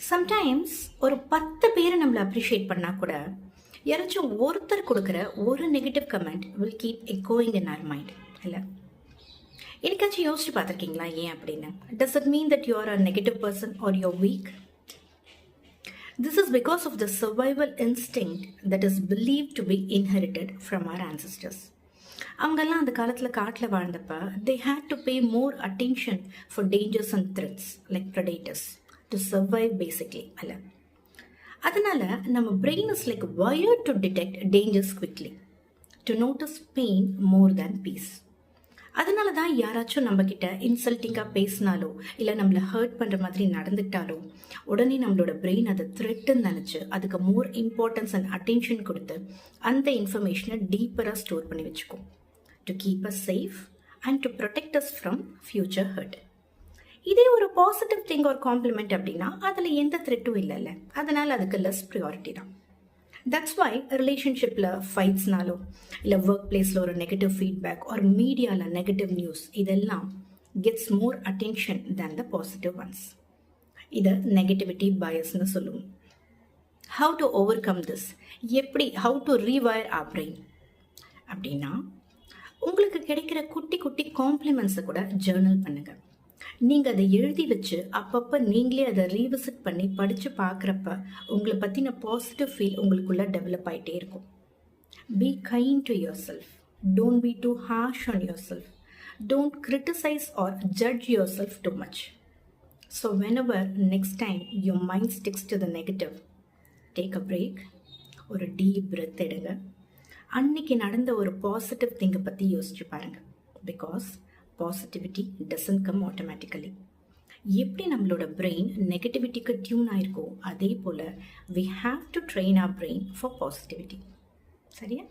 Sometimes ஒரு 10 பேரை நம்மளை அப்ரிஷியேட் பண்ணால் கூட யாராச்சும் ஒருத்தர் கொடுக்குற ஒரு நெகட்டிவ் கமெண்ட் வில் கீப் எக்கோயிங் இன் ஆர் மைண்ட். இல்லை, எனக்காச்சும் யோசிச்சு பார்த்துருக்கீங்களா ஏன் அப்படின்னு? Does it mean that you are a negative person or you're weak? This is because of the survival instinct that is believe to be inherited from our ancestors. அவங்கெல்லாம் அந்த காலத்தில் காட்டில் வாழ்ந்தப்ப they had to pay more attention for dangers and threats like predators to survive basically. அல்ல, அதனால நம்ம brain is like wired to detect dangers quickly, to notice pain more than peace. அதனால தான் யாராச்சும் நம்ம கிட்ட இன்சல்ட்டிங்காக பேசினாலோ இல்லை நம்மளை ஹர்ட் பண்ணுற மாதிரி நடந்துக்கிட்டாலோ உடனே நம்மளோட பிரெயின் அதை த்ரெட்டுன்னு நினச்சி அதுக்கு மோர் இம்பார்ட்டன்ஸ் அண்ட் அட்டென்ஷன் கொடுத்து அந்த இன்ஃபர்மேஷனை டீப்பராக ஸ்டோர் பண்ணி வச்சுக்கும், to keep us safe and to protect us from future hurt. இதே ஒரு பாசிட்டிவ் திங் ஒரு காம்ப்ளிமெண்ட் அப்படின்னா அதில் எந்த த்ரெட்டும் இல்லைல்ல, அதனால் அதுக்கு லெஸ் ப்ரியாரிட்டி தான். தட்ஸ் வை ரிலேஷன்ஷிப்பில் ஃபைட்ஸ்னாலோ இல்லை ஒர்க் பிளேஸில் ஒரு நெகட்டிவ் ஃபீட்பேக் ஒரு மீடியாவில் நெகட்டிவ் நியூஸ் இதெல்லாம் gets more attention than the positive ones. இதை நெகட்டிவிட்டி பயஸ்ன்னு சொல்லுவோம். How to overcome this? எப்படி, how to rewire our brain அப்படின்னா, உங்களுக்கு கிடைக்கிற குட்டி குட்டி காம்ப்ளிமெண்ட்ஸை கூட ஜேர்னல் பண்ணுங்க. நீங்கள் அதை எழுதி வச்சு அப்பப்போ நீங்களே அதை ரீவிசிட் பண்ணி படித்து பார்க்குறப்ப உங்களை பற்றின பாசிட்டிவ் ஃபீல் உங்களுக்குள்ளே டெவலப் ஆகிட்டே இருக்கும். Be kind to yourself, don't be too harsh on yourself, don't criticise or judge yourself too much. So whenever next time your mind sticks to the negative, take a break, ஒரு deep breath எடுங்க. அன்னைக்கு நடந்த ஒரு positive திங்கை பற்றி யோசிச்சு பாருங்கள். Because positivity doesn't come automatically. எப்படி நம்மளோட பிரெயின் நெகட்டிவிட்டிக்கு டியூன் ஆயிருக்கோ அதே போல் we have to train our brain for positivity. சரியா?